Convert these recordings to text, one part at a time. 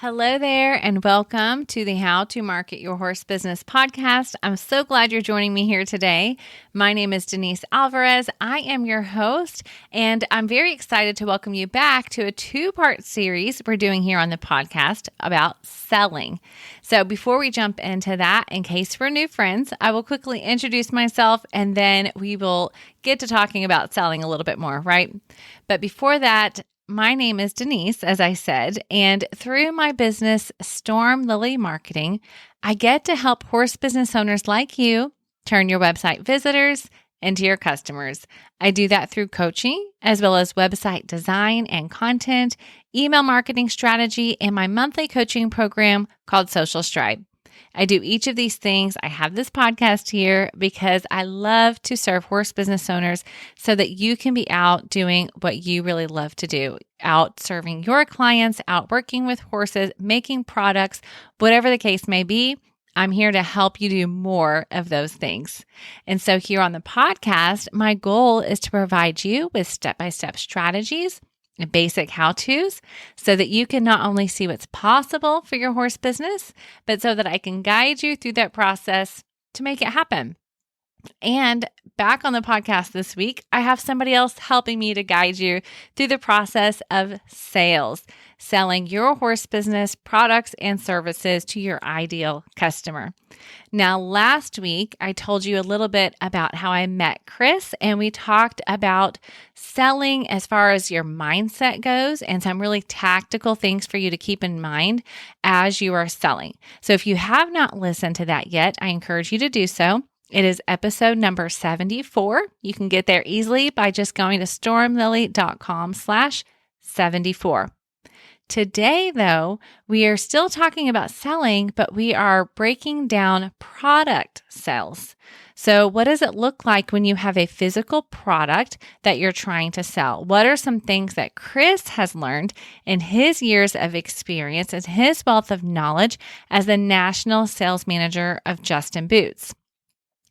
Hello there, and welcome to the How to Market Your Horse Business podcast. I'm so glad you're joining me here today. My name is Denise Alvarez. I am your host, and I'm very excited to welcome you back to a two-part series we're doing here on the podcast about selling. So before we jump into that, in case we're new friends, I will quickly introduce myself, and then we will get to talking about selling a little bit more, right? But before that, my name is Denise, as I said, and through my business, Storm Lily Marketing, I get to help horse business owners like you turn your website visitors into your customers. I do that through coaching, as well as website design and content, email marketing strategy, and my monthly coaching program called Social Stride. I do each of these things. I have this podcast here because I love to serve horse business owners so that you can be out doing what you really love to do, out serving your clients, out working with horses, making products, whatever the case may be. I'm here to help you do more of those things. And so here on the podcast, my goal is to provide you with step-by-step strategies and basic how-tos so that you can not only see what's possible for your horse business, but so that I can guide you through that process to make it happen. And back on the podcast this week, I have somebody else helping me to guide you through the process of sales, selling your horse business products and services to your ideal customer. Now, last week, I told you a little bit about how I met Chris, and we talked about selling as far as your mindset goes and some really tactical things for you to keep in mind as you are selling. So if you have not listened to that yet, I encourage you to do so. It is episode number 74. You can get there easily by just going to stormlily.com/74. Today, though, we are still talking about selling, but we are breaking down product sales. So what does it look like when you have a physical product that you're trying to sell? What are some things that Chris has learned in his years of experience and his wealth of knowledge as the national sales manager of Justin Boots?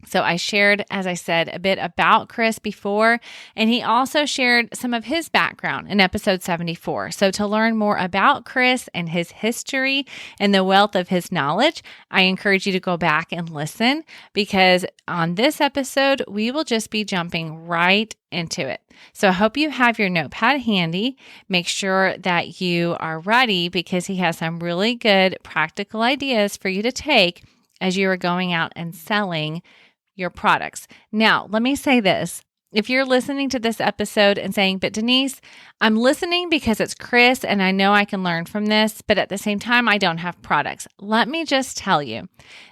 So I shared, as I said, a bit about Chris before, and he also shared some of his background in episode 74. So to learn more about Chris and his history and the wealth of his knowledge, I encourage you to go back and listen, because on this episode, we will just be jumping right into it. So I hope you have your notepad handy. Make sure that you are ready, because he has some really good practical ideas for you to take as you are going out and selling your products. Now, let me say this. If you're listening to this episode and saying, but Denise, I'm listening because it's Chris and I know I can learn from this, but at the same time, I don't have products. Let me just tell you,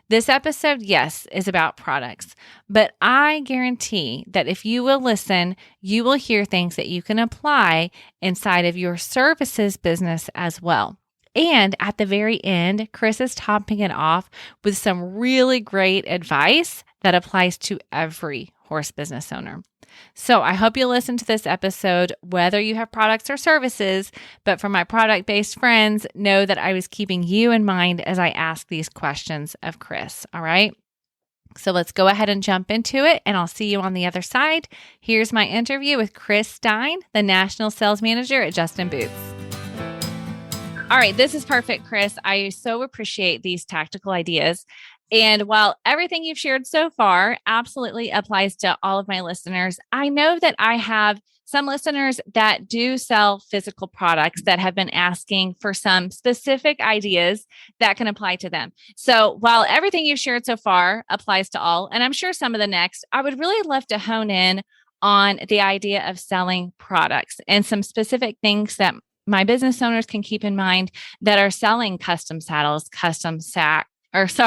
this episode, yes, is about products, but I guarantee that if you will listen, you will hear things that you can apply inside of your services business as well. And at the very end, Chris is topping it off with some really great advice that applies to every horse business owner. So I hope you listen to this episode, whether you have products or services, but for my product-based friends, know that I was keeping you in mind as I ask these questions of Chris, all right? So let's go ahead and jump into it, and I'll see you on the other side. Here's my interview with Chris Stein, the National Sales Manager at Justin Boots. All right, this is perfect, Chris. I so appreciate these tactical ideas. And while everything you've shared so far absolutely applies to all of my listeners, I know that I have some listeners that do sell physical products that have been asking for some specific ideas that can apply to them. So while everything you've shared so far applies to all, and I'm sure some of the next, I would really love to hone in on the idea of selling products and some specific things that my business owners can keep in mind that are selling custom saddles, custom tack, as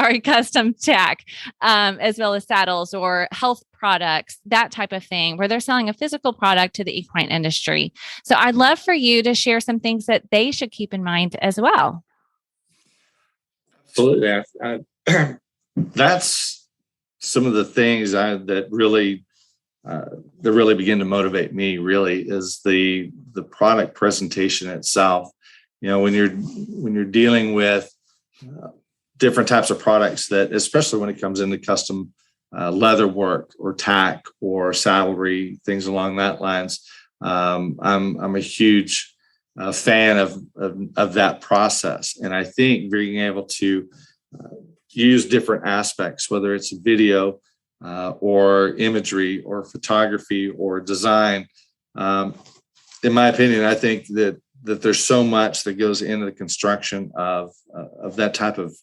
well as saddles or health products, that type of thing, where they're selling a physical product to the equine industry. So I'd love for you to share some things that they should keep in mind as well. Absolutely. That's some of the things that really begin to motivate me. Really, is the product presentation itself. You know, when you're dealing with different types of products, that especially when it comes into custom leather work or tack or saddlery, things along that lines. I'm a huge a fan of that process. And I think being able to use different aspects, whether it's video or imagery or photography or design, in my opinion, I think that there's so much that goes into the construction of that type of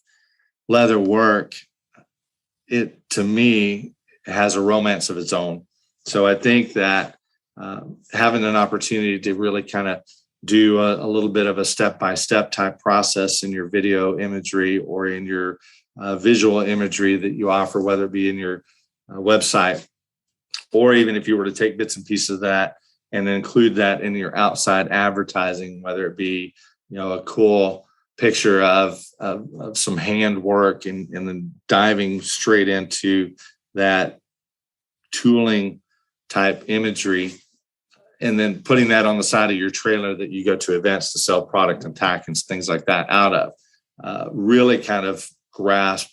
leather work. It, to me, has a romance of its own. So I think that having an opportunity to really kind of do a little bit of a step-by-step type process in your video imagery or in your visual imagery that you offer, whether it be in your website, or even if you were to take bits and pieces of that and include that in your outside advertising, whether it be, a cool picture of some hand work and then diving straight into that tooling type imagery, and then putting that on the side of your trailer that you go to events to sell product and tack and things like that out of, really kind of grasp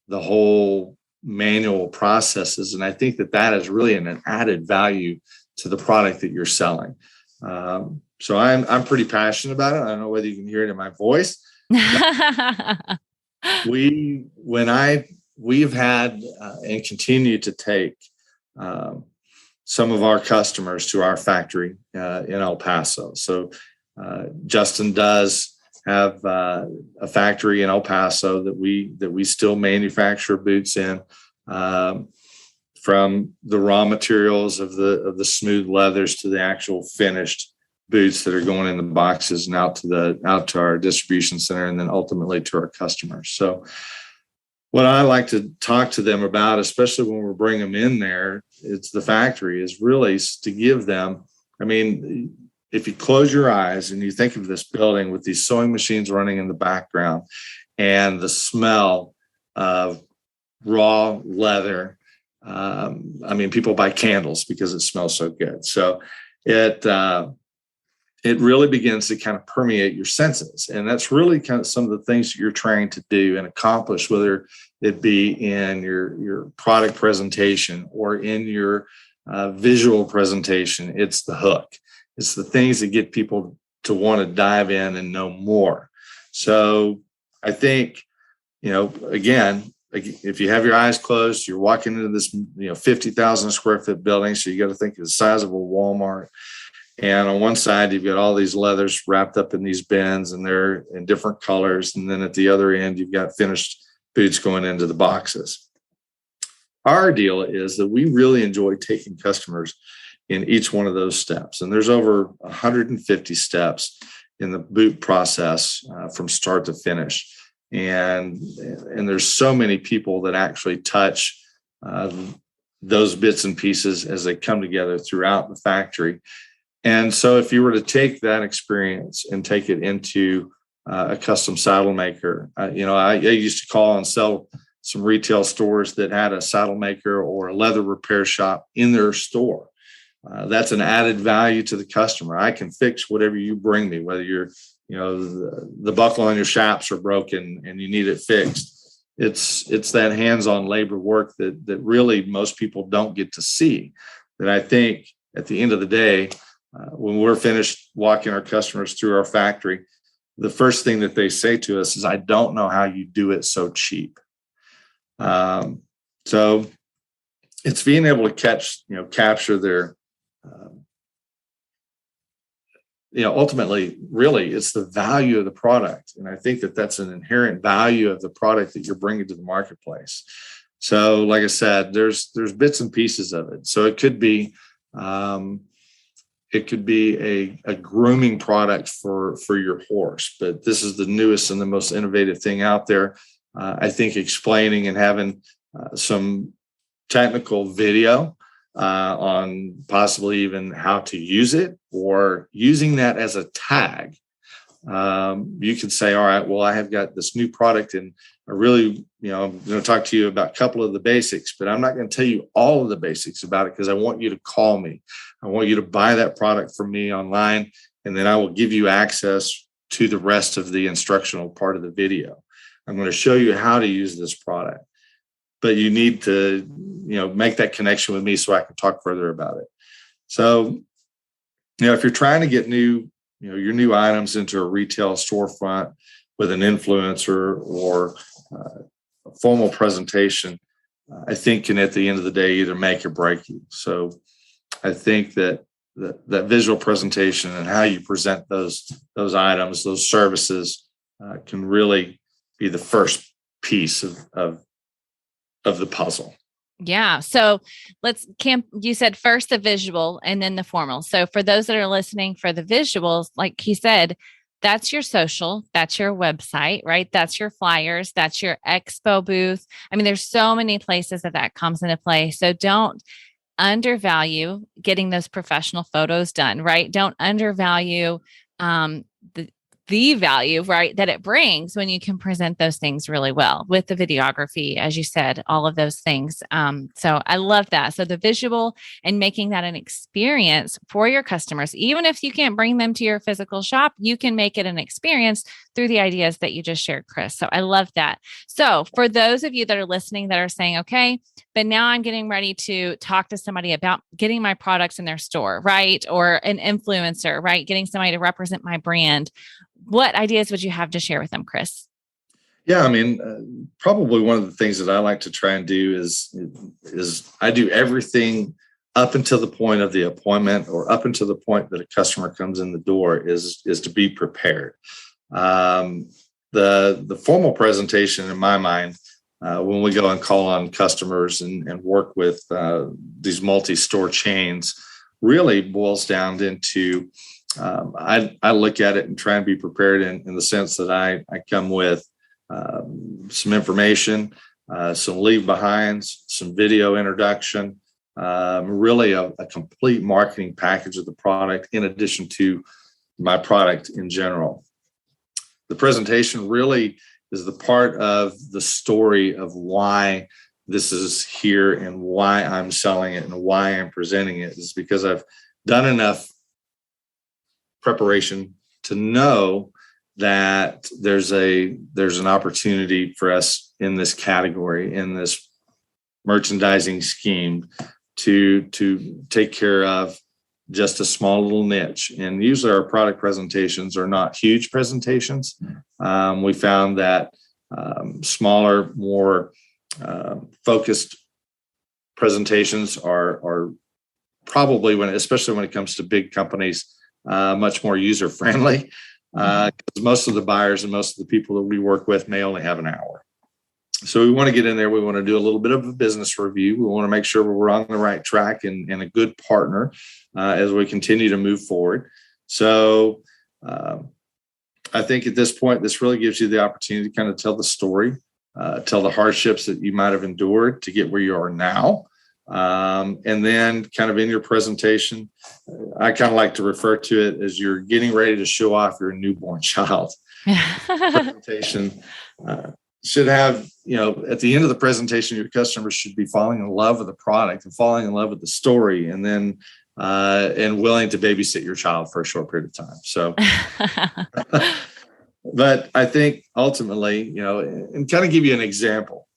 the whole manual processes. And I think that is really an added value to the product that you're selling. So I'm pretty passionate about it. I don't know whether you can hear it in my voice. We've had and continue to take some of our customers to our factory in El Paso. So Justin does have a factory in El Paso that we still manufacture boots in, from the raw materials of the smooth leathers to the actual finished boots that are going in the boxes and out to our distribution center, and then ultimately to our customers. So what I like to talk to them about, especially when we're bringing them in there, it's the factory, is really to give them, I mean, if you close your eyes and you think of this building with these sewing machines running in the background and the smell of raw leather, people buy candles because it smells so good. So it really begins to kind of permeate your senses. And that's really kind of some of the things that you're trying to do and accomplish, whether it be in your product presentation or in your visual presentation. It's the hook. It's the things that get people to want to dive in and know more. So I think, again, if you have your eyes closed, you're walking into this, 50,000 square foot building. So you got to think of the size of a Walmart. And on one side, you've got all these leathers wrapped up in these bins, and they're in different colors. And then at the other end, you've got finished boots going into the boxes. Our deal is that we really enjoy taking customers in each one of those steps. And there's over 150 steps in the boot process from start to finish. And there's so many people that actually touch those bits and pieces as they come together throughout the factory. And so if you were to take that experience and take it into a custom saddle maker, I used to call and sell some retail stores that had a saddle maker or a leather repair shop in their store. That's an added value to the customer. I can fix whatever you bring me, whether you're, the buckle on your chaps are broken and you need it fixed. It's that hands-on labor work that really most people don't get to see, that I think at the end of the day, when we're finished walking our customers through our factory, the first thing that they say to us is, I don't know how you do it so cheap. So it's being able to capture their, ultimately, really, it's the value of the product. And I think that that's an inherent value of the product that you're bringing to the marketplace. So like I said, there's bits and pieces of it. So it could be, a grooming product for your horse, but this is the newest and the most innovative thing out there. I think explaining and having some technical video on possibly even how to use it, or using that as a tag. You can say, all right, well, I have got this new product and I really, I'm going to talk to you about a couple of the basics, but I'm not going to tell you all of the basics about it, because I want you to call me. I want you to buy that product from me online, and then I will give you access to the rest of the instructional part of the video. I'm going to show you how to use this product, but you need to, make that connection with me so I can talk further about it. So, if you're trying to get new your new items into a retail storefront with an influencer or a formal presentation, I think can at the end of the day either make or break you. So I think that visual presentation and how you present those items, those services, can really be the first piece of the puzzle. Yeah. So you said first the visual and then the formal. So for those that are listening, for the visuals, like he said, that's your social, that's your website, right? That's your flyers, that's your expo booth. I mean, there's so many places that comes into play. So don't undervalue getting those professional photos done, right? Don't undervalue the value, right, that it brings when you can present those things really well with the videography, as you said, all of those things. So I love that. So the visual and making that an experience for your customers, even if you can't bring them to your physical shop, you can make it an experience through the ideas that you just shared, Chris. So I love that. So for those of you that are listening that are saying, okay, but now I'm getting ready to talk to somebody about getting my products in their store, right? Or an influencer, right? Getting somebody to represent my brand. What ideas would you have to share with them, Chris? Yeah, I mean, probably one of the things that I like to try and do is I do everything up until the point of the appointment or up until the point that a customer comes in the door is to be prepared. The formal presentation, in my mind, when we go and call on customers and work with these multi-store chains, really boils down into I look at it and try and be prepared in the sense that I come with some information, some leave behinds, some video introduction, really a complete marketing package of the product in addition to my product in general. The presentation really is the part of the story of why this is here and why I'm selling it and why I'm presenting it is because I've done enough preparation to know that there's an opportunity for us in this category, in this merchandising scheme to take care of just a small little niche. And usually our product presentations are not huge presentations. We found that smaller, more focused presentations are probably especially when it comes to big companies, much more user friendly. Because most of the buyers and most of the people that we work with may only have an hour. So we want to get in there. We want to do a little bit of a business review. We want to make sure we're on the right track and a good partner as we continue to move forward. So I think at this point, this really gives you the opportunity to kind of tell the story, tell the hardships that you might have endured to get where you are now. And then kind of in your presentation, I kind of like to refer to it as you're getting ready to show off your newborn child. Presentation should have, at the end of the presentation, your customers should be falling in love with the product and falling in love with the story and then and willing to babysit your child for a short period of time. So, but I think ultimately, and kind of give you an example.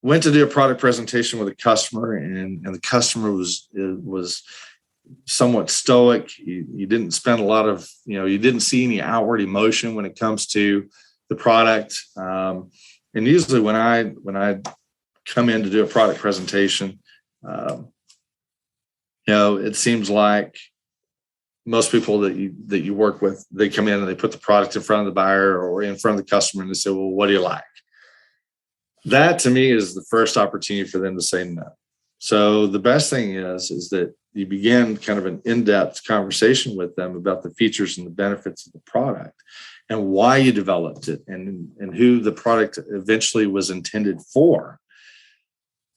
Went to do a product presentation with a customer, and the customer was somewhat stoic. You didn't spend a lot of, you didn't see any outward emotion when it comes to the product. And usually when I come in to do a product presentation, it seems like most people that you work with, they come in and they put the product in front of the buyer or in front of the customer and they say, well, what do you like? That to me is the first opportunity for them to say no. So the best thing is that you begin kind of an in-depth conversation with them about the features and the benefits of the product and why you developed it and who the product eventually was intended for.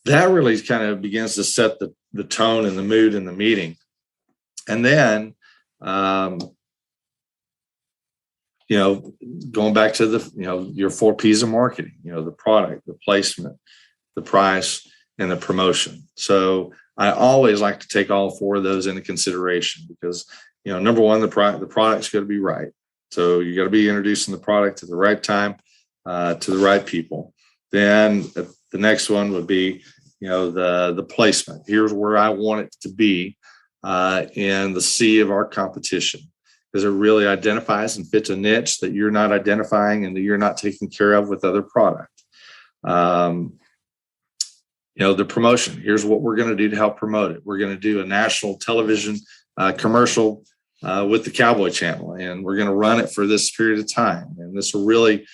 That really kind of begins to set the tone and the mood in the meeting. And then, going back to your 4 P's of marketing, the product, the placement, the price, and the promotion. So I always like to take all 4 of those into consideration because, number one, the product's got to be right. So you got to be introducing the product at the right time to the right people. Then the next one would be, the placement. Here's where I want it to be. in the sea of our competition, because it really identifies and fits a niche that you're not identifying and that you're not taking care of with other product. The promotion. Here's what we're going to do to help promote it. We're going to do a national television commercial with the Cowboy Channel, and we're going to run it for this period of time. And this will really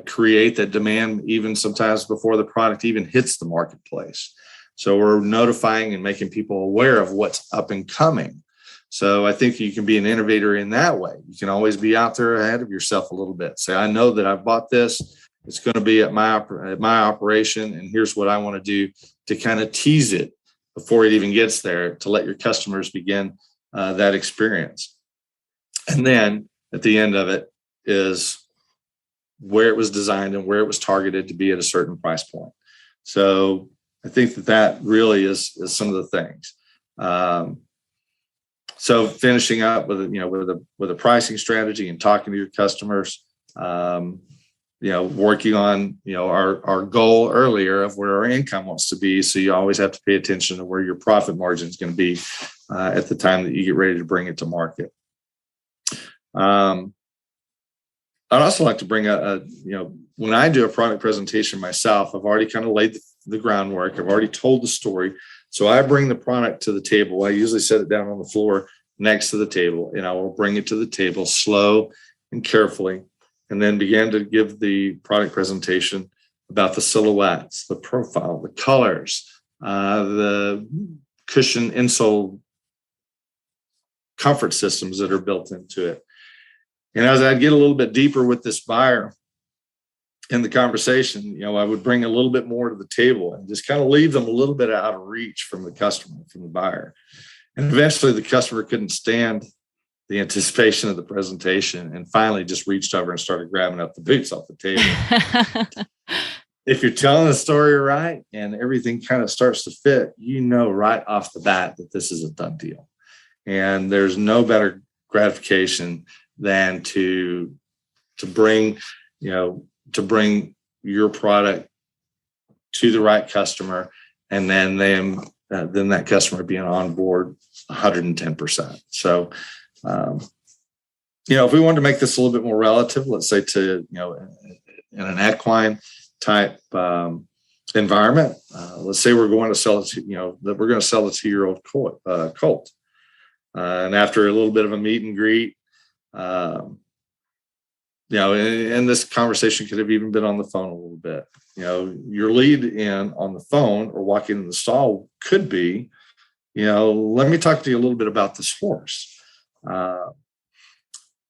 create that demand even sometimes before the product even hits the marketplace. So we're notifying and making people aware of what's up and coming. So I think you can be an innovator in that way. You can always be out there ahead of yourself a little bit. Say, I know that I bought this. It's going to be at my operation, and here's what I want to do to kind of tease it before it even gets there, to let your customers begin that experience. And then at the end of it is where it was designed and where it was targeted to be at a certain price point. So I think that really is some of the things. So finishing up with a pricing strategy and talking to your customers, working on our goal earlier of where our income wants to be. So you always have to pay attention to where your profit margin is going to be at the time that you get ready to bring it to market. I'd also like to bring when I do a product presentation myself, I've already kind of laid the groundwork. I've already told the story. So I bring the product to the table. I usually set it down on the floor next to the table, and I will bring it to the table slow and carefully, and then begin to give the product presentation about the silhouettes, the profile, the colors, the cushion insole comfort systems that are built into it. And as I get a little bit deeper with this buyer in the conversation, I would bring a little bit more to the table and just kind of leave them a little bit out of reach from the customer, from the buyer. And eventually the customer couldn't stand the anticipation of the presentation and finally just reached over and started grabbing up the boots off the table. If you're telling the story right and everything kind of starts to fit, right off the bat that this is a done deal. And there's no better gratification than to bring your product to the right customer, and then that customer being on board 110%. So, if we wanted to make this a little bit more relative, let's say to, in an equine type environment, let's say we're going to sell it to, that we're going to sell a 2-year-old colt. And after a little bit of a meet and greet, and this conversation could have even been on the phone a little bit. Your lead in on the phone or walking in the stall could be, let me talk to you a little bit about this horse.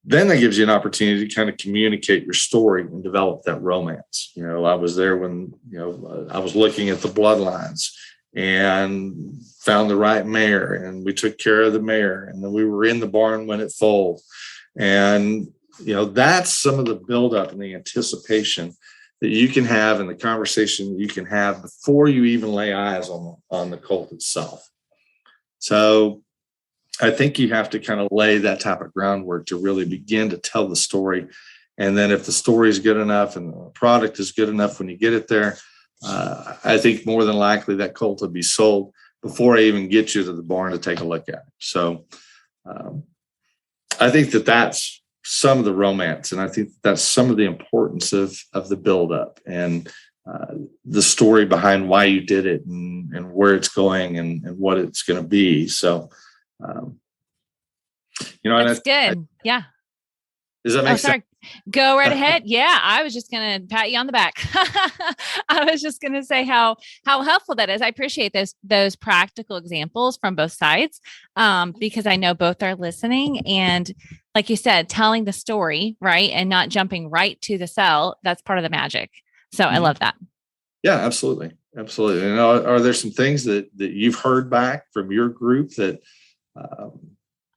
Then that gives you an opportunity to kind of communicate your story and develop that romance. I was there when, I was looking at the bloodlines and found the right mare, and we took care of the mare, and then we were in the barn when it foaled. And, that's some of the buildup and the anticipation that you can have in the conversation you can have before you even lay eyes on the colt itself. So I think you have to kind of lay that type of groundwork to really begin to tell the story. And then if the story is good enough and the product is good enough when you get it there, I think more than likely that colt will be sold before I even get you to the barn to take a look at it. So I think that's some of the romance, and I think that's some of the importance of the buildup and the story behind why you did it and where it's going and what it's going to be. So, that's good. Yeah. Does that make sense? Go right ahead. Yeah. I was just going to pat you on the back. I was just going to say how helpful that is. I appreciate those practical examples from both sides, because I know both are listening, and like you said, telling the story, right, and not jumping right to the sell, that's part of the magic. So I love that. Yeah, absolutely. Absolutely. And are there some things that you've heard back from your group that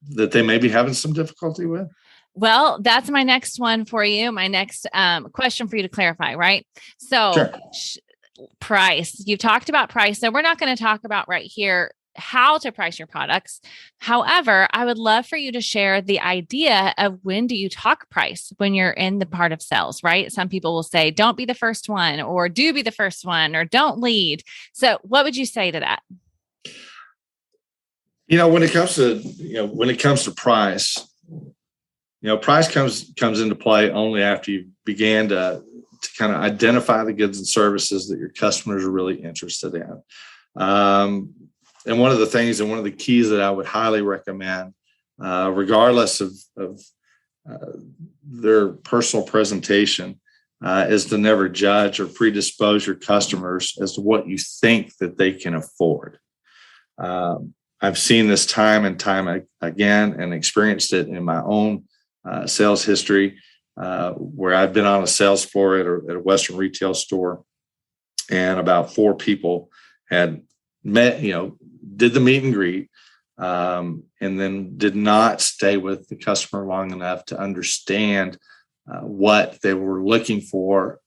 they may be having some difficulty with? Well, that's my next one for you. My next question for you to clarify, right? So sure. Price, you've talked about price. So we're not going to talk about right here how to price your products. However, I would love for you to share the idea of when do you talk price when you're in the part of sales, right? Some people will say, don't be the first one, or do be the first one, or don't lead. So what would you say to that? When it comes to, price, price comes into play only after you began to kind of identify the goods and services that your customers are really interested in. And one of the things and one of the keys that I would highly recommend, regardless of their personal presentation, is to never judge or predispose your customers as to what you think that they can afford. I've seen this time and time again and experienced it in my own sales history, where I've been on a sales floor at a Western retail store, and about 4 people had met, did the meet and greet, and then did not stay with the customer long enough to understand what they were looking for,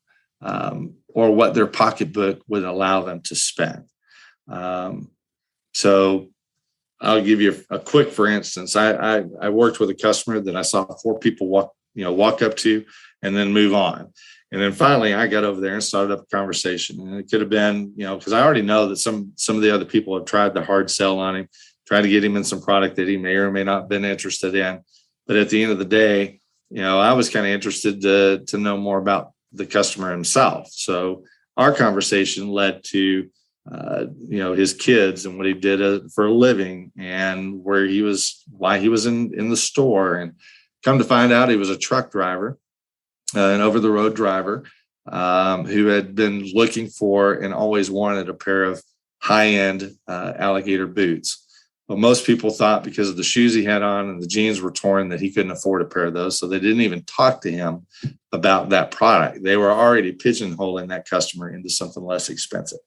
or what their pocketbook would allow them to spend. So I'll give you a quick, for instance, I worked with a customer that I saw 4 people walk up to and then move on. And then finally I got over there and started up a conversation, and it could have been, because I already know that some of the other people have tried the hard sell on him, trying to get him in some product that he may or may not have been interested in. But at the end of the day, I was kind of interested to know more about the customer himself. So our conversation led to, his kids and what he did for a living, and why he was in the store. And come to find out, he was a truck driver, an over the road driver, who had been looking for and always wanted a pair of high end alligator boots. But most people thought because of the shoes he had on and the jeans were torn that he couldn't afford a pair of those. So they didn't even talk to him about that product. They were already pigeonholing that customer into something less expensive.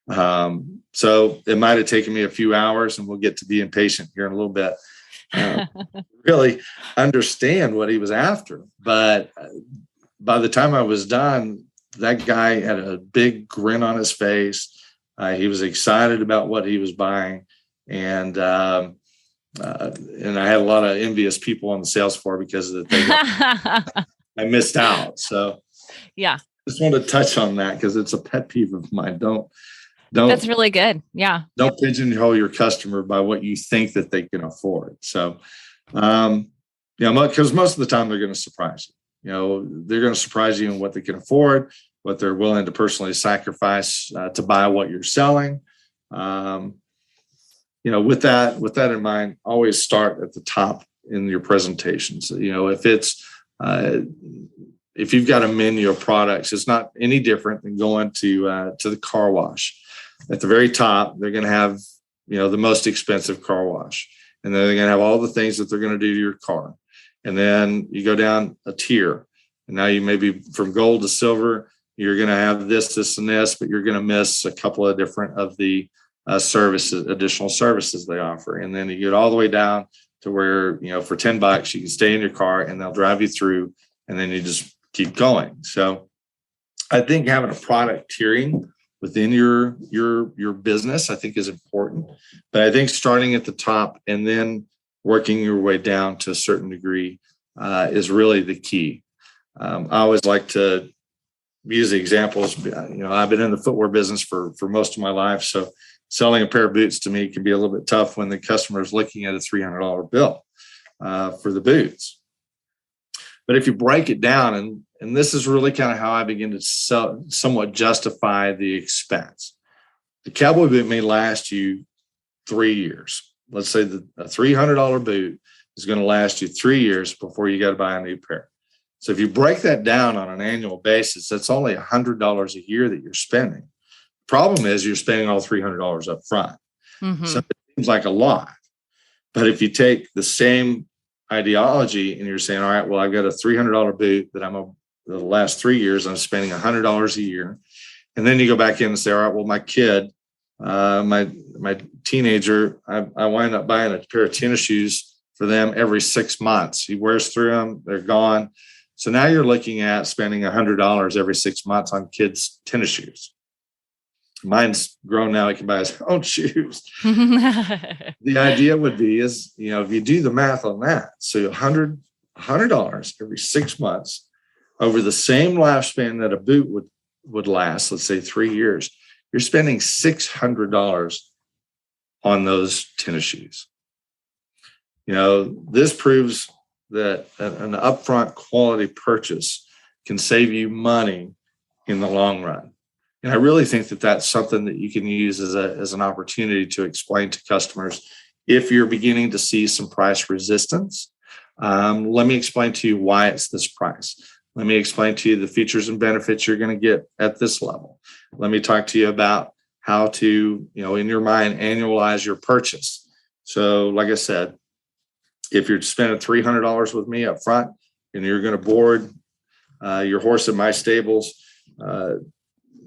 So it might have taken me a few hours, and we'll get to be impatient here in a little bit, really understand what he was after. But by the time I was done, that guy had a big grin on his face. He was excited about what he was buying. And I had a lot of envious people on the sales floor because of the thing. I missed out. So yeah, just want to touch on that because it's a pet peeve of mine. Don't. That's really good. Yeah. Don't pigeonhole your customer by what you think that they can afford. So, because most of the time they're going to surprise you. They're going to surprise you in what they can afford, what they're willing to personally sacrifice to buy what you're selling. With that in mind, always start at the top in your presentations. If you've got a menu of products, it's not any different than going to the car wash. At the very top, they're going to have, the most expensive car wash. And then they're going to have all the things that they're going to do to your car. And then you go down a tier. And now you may be from gold to silver. You're going to have this, and this, but you're going to miss a couple of different of the additional services they offer. And then you get all the way down to where, for $10, you can stay in your car and they'll drive you through, and then you just keep going. So I think having a product tiering within your business, I think, is important. But I think starting at the top and then working your way down to a certain degree is really the key. I always like to use the examples. I've been in the footwear business for most of my life. So selling a pair of boots to me can be a little bit tough when the customer is looking at a $300 bill for the boots. But if you break it down, and this is really kind of how I begin to somewhat justify the expense. The cowboy boot may last you 3 years. Let's say that a $300 boot is going to last you 3 years before you got to buy a new pair. So if you break that down on an annual basis, that's only $100 a year that you're spending. Problem is you're spending all $300 up front. Mm-hmm. So it seems like a lot. But if you take the same ideology and you're saying, all right, well, I've got a $300 boot that the last 3 years, I'm spending $100 a year. And then you go back in and say, all right, well, my kid, my teenager, I wind up buying a pair of tennis shoes for them every 6 months. He wears through them. They're gone. So now you're looking at spending $100 every 6 months on kids' tennis shoes. Mine's grown now. He can buy his own shoes. The idea would be if you do the math on that, so $100 every 6 months over the same lifespan that a boot would last, let's say 3 years, you're spending $600 on those tennis shoes. This proves that an upfront quality purchase can save you money in the long run. And I really think that that's something that you can use as an opportunity to explain to customers if you're beginning to see some price resistance. Let me explain to you why it's this price. Let me explain to you the features and benefits you're going to get at this level. Let me talk to you about how to, in your mind, annualize your purchase. So like I said, if you're spending $300 with me up front and you're going to board your horse at my stables,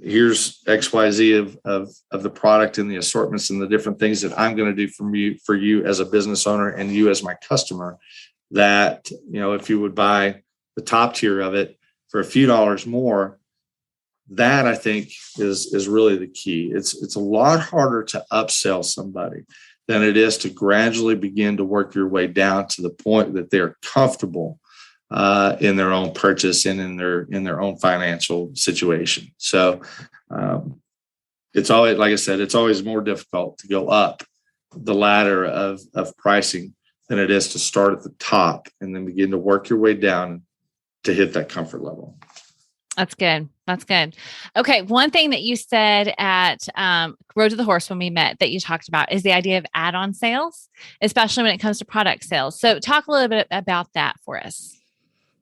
here's XYZ of the product and the assortments and the different things that I'm going to do for you as a business owner and you as my customer, that, if you would buy the top tier of it for a few dollars more, that I think is really the key. It's a lot harder to upsell somebody than it is to gradually begin to work your way down to the point that they're comfortable in their own purchase and in their own financial situation. So it's always, like I said, it's always more difficult to go up the ladder of pricing than it is to start at the top and then begin to work your way down to hit that comfort level. That's good. That's good. Okay. One thing that you said at Road to the Horse when we met that you talked about is the idea of add-on sales, especially when it comes to product sales. So talk a little bit about that for us.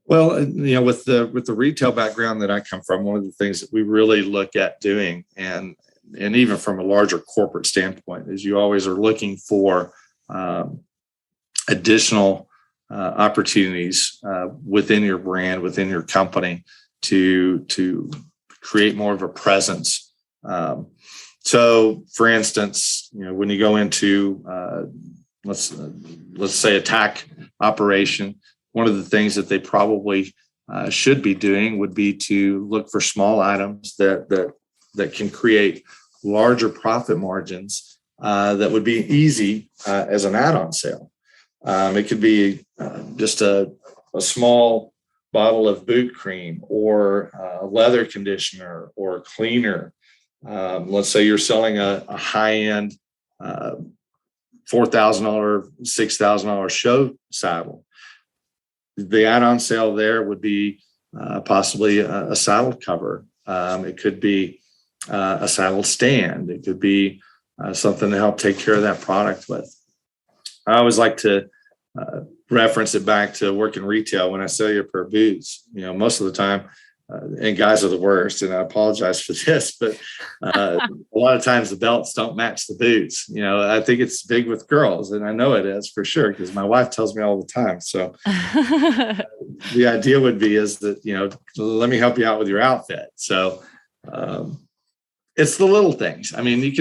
Well, with the retail background that I come from, one of the things that we really look at doing, and even from a larger corporate standpoint, is you always are looking for additional opportunities within your brand, within your company, to create more of a presence. So, for instance, when you go into let's say a tack operation, one of the things that they probably should be doing would be to look for small items that can create larger profit margins that would be easy as an add-on sale. It could be just a small bottle of boot cream or a leather conditioner or a cleaner. Let's say you're selling a high-end $4,000, $6,000 show saddle. The add-on sale there would be possibly a saddle cover. It could be a saddle stand. It could be something to help take care of that product with. I always like to reference it back to working retail. When I sell you a pair of boots, most of the time, and guys are the worst, and I apologize for this, but a lot of times the belts don't match the boots. I think it's big with girls, and I know it is for sure because my wife tells me all the time. So the idea would be is that, let me help you out with your outfit. So it's the little things. I mean,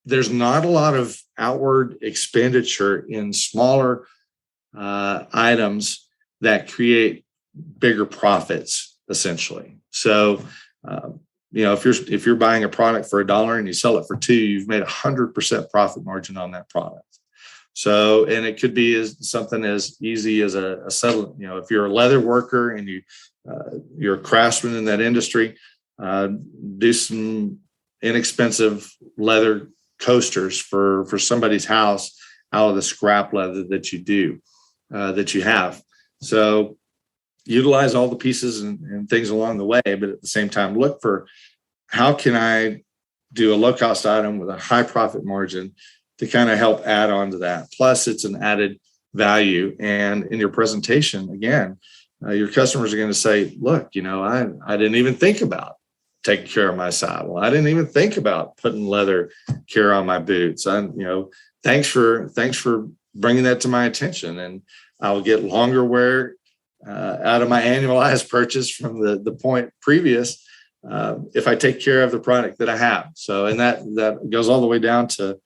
there's not a lot of outward expenditure in smaller items that create bigger profits, essentially. So, if you're buying a product for $1 and you sell it for $2, you've made 100% profit margin on that product. So, and it could be something as easy as a settle. If you're a leather worker and you're a craftsman in that industry, do some inexpensive leather coasters for somebody's house out of the scrap leather that you have. So utilize all the pieces and things along the way, but at the same time, look for how can I do a low cost item with a high profit margin to kind of help add on to that. Plus it's an added value. And in your presentation, again, your customers are going to say, look, I didn't even think about taking care of my saddle. I didn't even think about putting leather care on my boots. Thanks for bringing that to my attention, and I'll get longer wear out of my annualized purchase from the point previous if I take care of the product that I have. So, and that goes all the way down to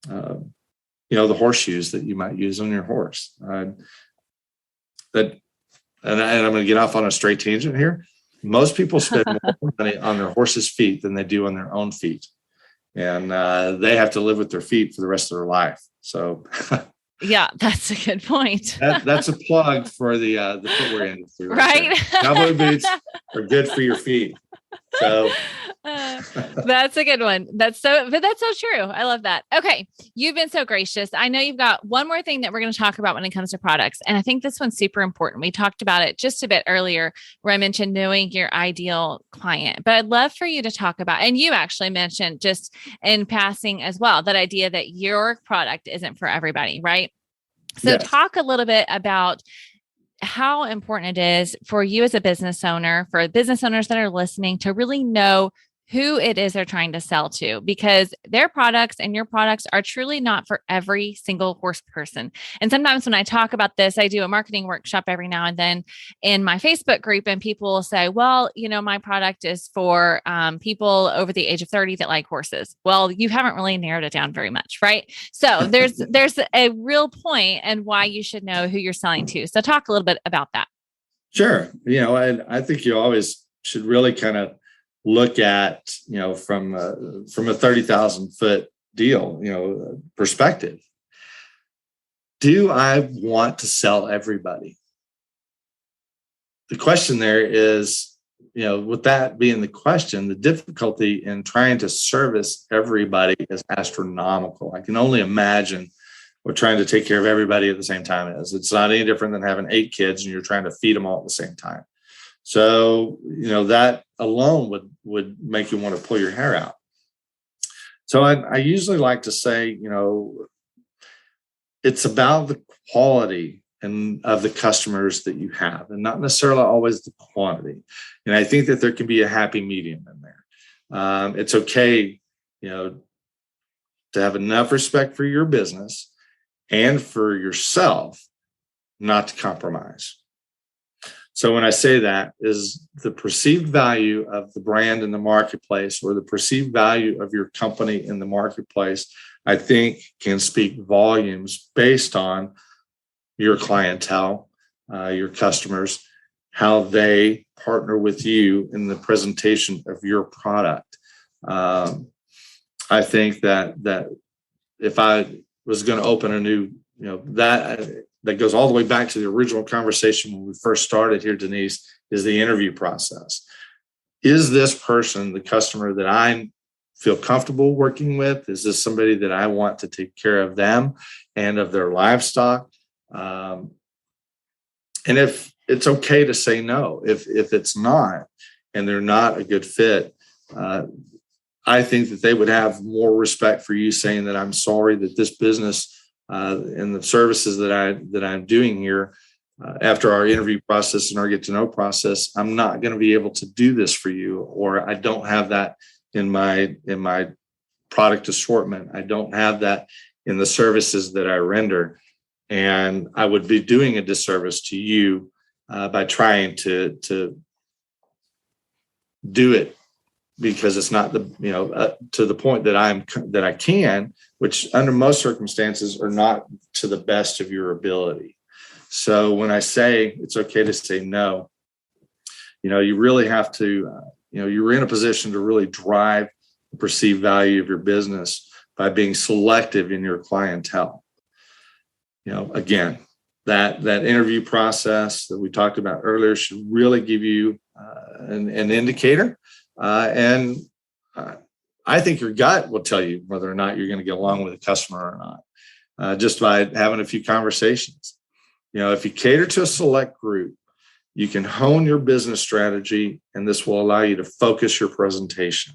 the horseshoes that you might use on your horse. And I'm going to get off on a straight tangent here. Most people spend more money on their horse's feet than they do on their own feet. And they have to live with their feet for the rest of their life. So yeah, that's a good point. That's a plug for the footwear industry. Right. Cowboy boots are good for your feet. So That's a good one. But that's so true. I love that. Okay. You've been so gracious. I know you've got one more thing that we're going to talk about when it comes to products. And I think this one's super important. We talked about it just a bit earlier where I mentioned knowing your ideal client, but I'd love for you to talk about, and you actually mentioned just in passing as well, that idea that your product isn't for everybody, right? So Yes. talk a little bit about how important it is for you as a business owner, for business owners that are listening, to really know who it is they're trying to sell to, because their products and your products are truly not for every single horse person. And sometimes when I talk about this, I do a marketing workshop every now and then in my Facebook group, and people will say, well, my product is for people over the age of 30 that like horses. Well, you haven't really narrowed it down very much, right? So there's a real point and why you should know who you're selling to. So talk a little bit about that. Sure. I think you always should really kind of look at, from a 30,000 foot deal, perspective. Do I want to sell everybody? The question there is, with that being the question, the difficulty in trying to service everybody is astronomical. I can only imagine what trying to take care of everybody at the same time is. It's not any different than having 8 kids and you're trying to feed them all at the same time. So, that alone would make you want to pull your hair out. So I usually like to say, it's about the quality and of the customers that you have, and not necessarily always the quantity. And I think that there can be a happy medium in there. It's okay, to have enough respect for your business and for yourself not to compromise. So when I say that, is the perceived value of the brand in the marketplace, or the perceived value of your company in the marketplace, I think can speak volumes based on your clientele, your customers, how they partner with you in the presentation of your product. I think that if I was going to open a new, that goes all the way back to the original conversation when we first started here, Denise, is the interview process. Is this person the customer that I feel comfortable working with? Is this somebody that I want to take care of them and of their livestock? And if it's okay to say no, if it's not, and they're not a good fit, I think that they would have more respect for you saying that I'm sorry that this business and the services that I'm doing here after our interview process and our get to know process, I'm not going to be able to do this for you, or I don't have that in my product assortment. I don't have that in the services that I render, and I would be doing a disservice to you by trying to do it, because it's not to the point that I can, which under most circumstances are not to the best of your ability. So when I say it's okay to say no, you really have to, you're in a position to really drive the perceived value of your business by being selective in your clientele. Again, that interview process that we talked about earlier should really give you an indicator. And I think your gut will tell you whether or not you're going to get along with a customer or not, just by having a few conversations. If you cater to a select group, you can hone your business strategy, and this will allow you to focus your presentation.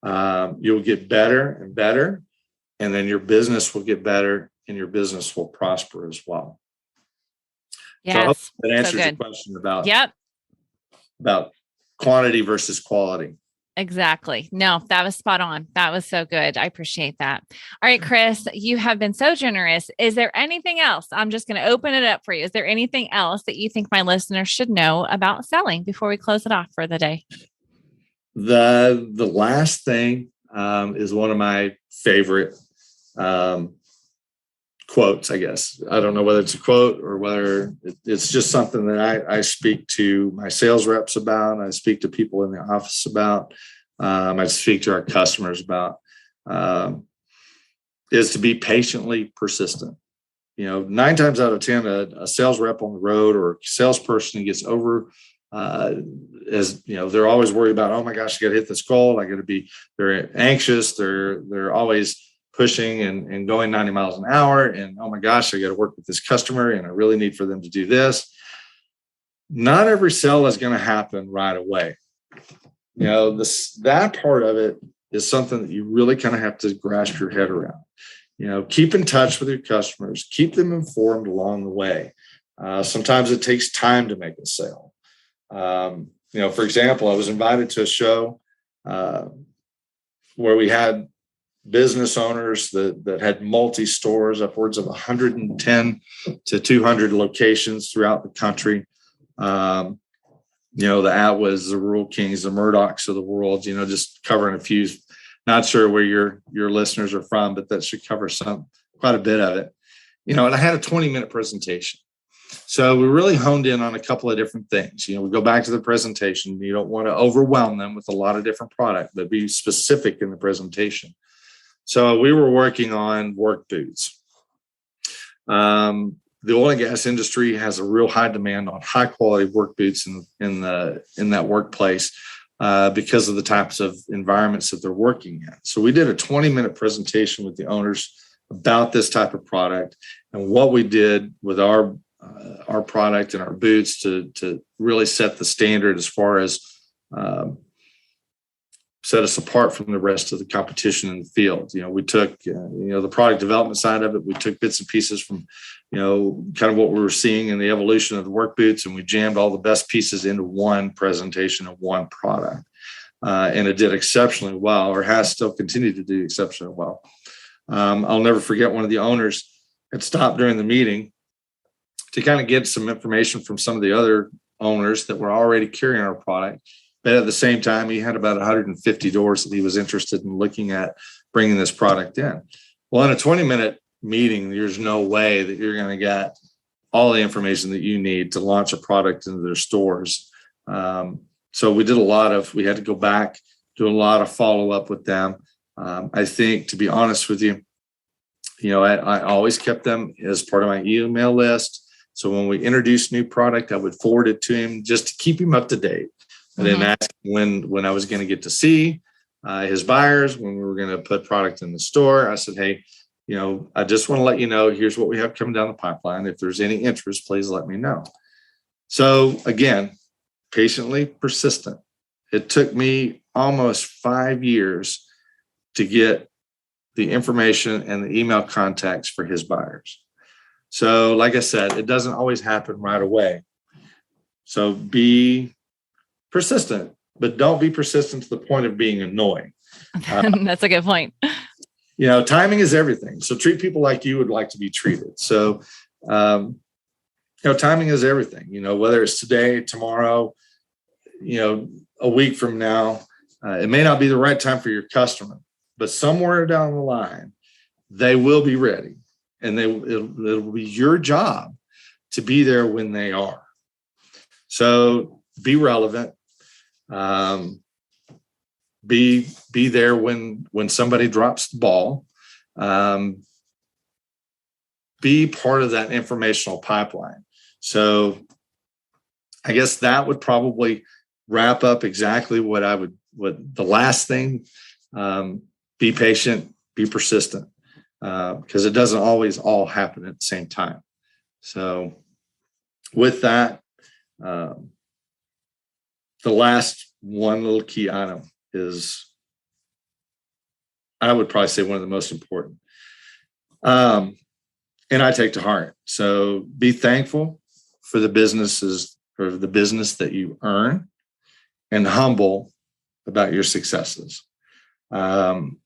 You'll get better and better, and then your business will get better and your business will prosper as well. Yes. So I hope that answers your question about quantity versus quality. Exactly. No, that was spot on. That was so good. I appreciate that. All right, Chris, you have been so generous. Is there anything else? I'm just going to open it up for you. Is there anything else that you think my listeners should know about selling before we close it off for the day? The last thing is one of my favorite quotes, I guess. I don't know whether it's a quote or whether it's just something that I speak to my sales reps about. I speak to people in the office about. I speak to our customers about. Is to be patiently persistent. 9 times out of 10, a sales rep on the road or a salesperson gets over as you know, they're always worried about, oh my gosh, I got to hit this goal. They're anxious. They're always pushing and going 90 miles an hour. And oh my gosh, I got to work with this customer and I really need for them to do this. Not every sale is going to happen right away. You know, that part of it is something that you really kind of have to grasp your head around. You know, keep in touch with your customers, keep them informed along the way. Sometimes it takes time to make a sale. You know, for example, I was invited to a show where we had business owners that had multi-stores, upwards of 110 to 200 locations throughout the country. You know, the Atwas, the Rural Kings, the Murdochs of the world, you know, just covering a few. Not sure where your listeners are from, but that should cover quite a bit of it. You know, and I had a 20-minute presentation. So we really honed in on a couple of different things. You know, we go back to the presentation. You don't want to overwhelm them with a lot of different product, but be specific in the presentation. So we were working on work boots. The oil and gas industry has a real high demand on high quality work boots in that workplace because of the types of environments that they're working in. So we did a 20-minute presentation with the owners about this type of product and what we did with our product and our boots to really set the standard as far as set us apart from the rest of the competition in the field. You know, we took, the product development side of it. We took bits and pieces from, kind of what we were seeing in the evolution of the work boots, and we jammed all the best pieces into one presentation of one product. And it did exceptionally well, or has still continued to do exceptionally well. I'll never forget one of the owners had stopped during the meeting to kind of get some information from some of the other owners that were already carrying our product. But at the same time, he had about 150 doors that he was interested in looking at bringing this product in. Well, in a 20-minute meeting, there's no way that you're going to get all the information that you need to launch a product into their stores. So we had to go back, do a lot of follow-up with them. I think, to be honest with you, I always kept them as part of my email list. So when we introduced new product, I would forward it to him just to keep him up to date. And then ask when I was going to get to see his buyers, when we were going to put product in the store. I said, hey, I just want to let you know, here's what we have coming down the pipeline. If there's any interest, please let me know. So again, patiently persistent. It took me almost 5 years to get the information and the email contacts for his buyers. So like I said, it doesn't always happen right away. So be persistent, but don't be persistent to the point of being annoying. That's a good point. Timing is everything. So treat people like you would like to be treated. So, timing is everything, whether it's today, tomorrow, a week from now, it may not be the right time for your customer, but somewhere down the line, they will be ready, and it'll be your job to be there when they are. So be relevant. Be there when somebody drops the ball. Be part of that informational pipeline. So I guess that would probably wrap up exactly what the last thing, be patient, be persistent, because it doesn't always all happen at the same time. So with that, the last one little key item is, I would probably say, one of the most important. And I take to heart. So be thankful for the business that you earn, and humble about your successes. I'm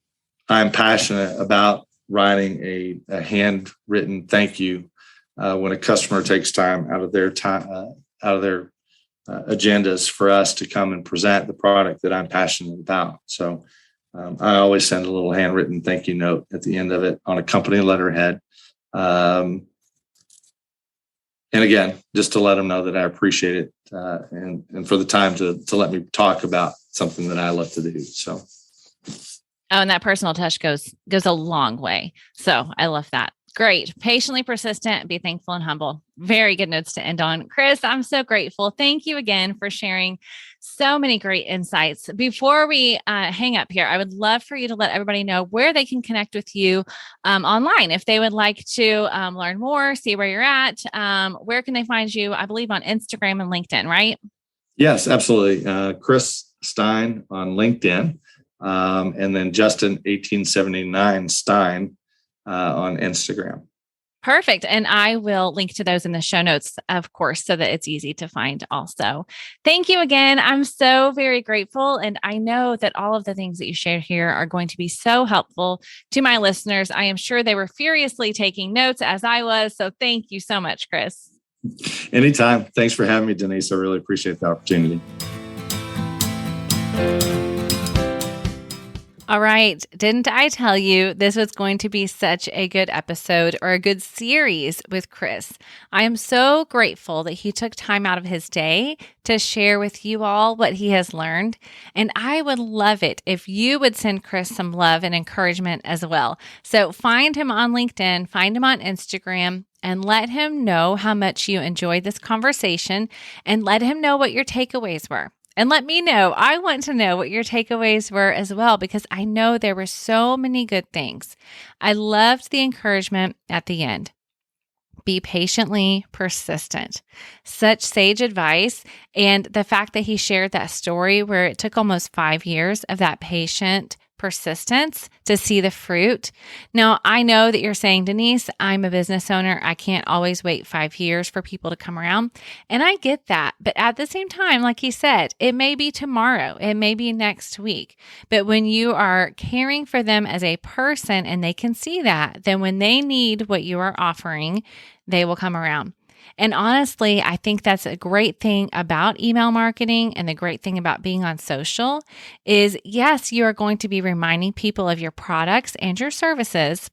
passionate about writing a handwritten thank you when a customer takes time out of their agendas for us to come and present the product that I'm passionate about. So I always send a little handwritten thank you note at the end of it on a company letterhead. And again, just to let them know that I appreciate it and for the time to let me talk about something that I love to do. So. Oh, and that personal touch goes a long way. So I love that. Great. Patiently persistent, be thankful and humble. Very good notes to end on. Chris, I'm so grateful. Thank you again for sharing so many great insights. Before we hang up here, I would love for you to let everybody know where they can connect with you online. If they would like to learn more, see where you're at, where can they find you? I believe on Instagram and LinkedIn, right? Yes, absolutely. Chris Stein on LinkedIn, and then Justin 1879 Stein on Instagram. Perfect. And I will link to those in the show notes, of course, so that it's easy to find also. Thank you again. I'm so very grateful. And I know that all of the things that you shared here are going to be so helpful to my listeners. I am sure they were furiously taking notes as I was. So thank you so much, Chris. Anytime. Thanks for having me, Denise. I really appreciate the opportunity. All right. Didn't I tell you this was going to be such a good episode or a good series with Chris? I am so grateful that he took time out of his day to share with you all what he has learned. And I would love it if you would send Chris some love and encouragement as well. So find him on LinkedIn, find him on Instagram, and let him know how much you enjoyed this conversation and let him know what your takeaways were. And let me know. I want to know what your takeaways were as well, because I know there were so many good things. I loved the encouragement at the end. Be patiently persistent. Such sage advice. And the fact that he shared that story where it took almost 5 years of that patient persistence to see the fruit. Now, I know that you're saying, Denise, I'm a business owner. I can't always wait 5 years for people to come around. And I get that. But at the same time, like he said, it may be tomorrow. It may be next week. But when you are caring for them as a person and they can see that, then when they need what you are offering, they will come around. And honestly, I think that's a great thing about email marketing, and the great thing about being on social is, yes, you are going to be reminding people of your products and your services,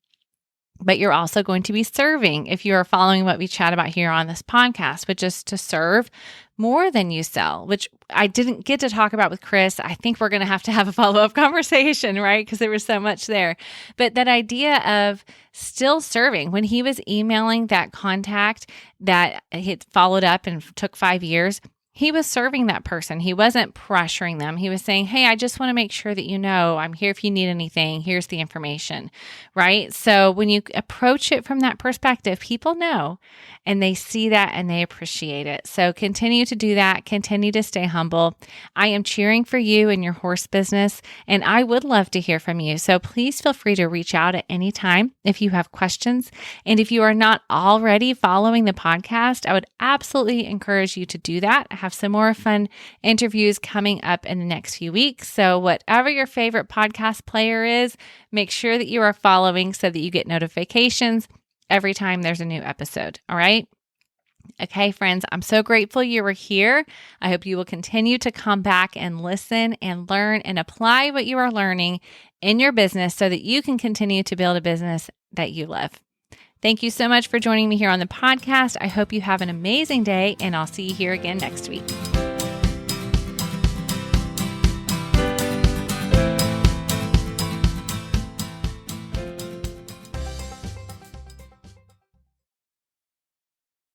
but you're also going to be serving if you are following what we chat about here on this podcast, which is to serve more than you sell, which I didn't get to talk about with Chris. I think we're going to have a follow-up conversation, right? Because there was so much there. But that idea of still serving, when he was emailing that contact that had followed up and took 5 years, he was serving that person. He wasn't pressuring them. He was saying, hey, I just want to make sure that you know I'm here if you need anything. Here's the information, right? So when you approach it from that perspective, people know and they see that and they appreciate it. So continue to do that. Continue to stay humble. I am cheering for you in your horse business, and I would love to hear from you. So please feel free to reach out at any time if you have questions. And if you are not already following the podcast, I would absolutely encourage you to do that. I have some more fun interviews coming up in the next few weeks. So whatever your favorite podcast player is, make sure that you are following so that you get notifications every time there's a new episode. All right. Okay, friends, I'm so grateful you were here. I hope you will continue to come back and listen and learn and apply what you are learning in your business so that you can continue to build a business that you love. Thank you so much for joining me here on the podcast. I hope you have an amazing day, and I'll see you here again next week.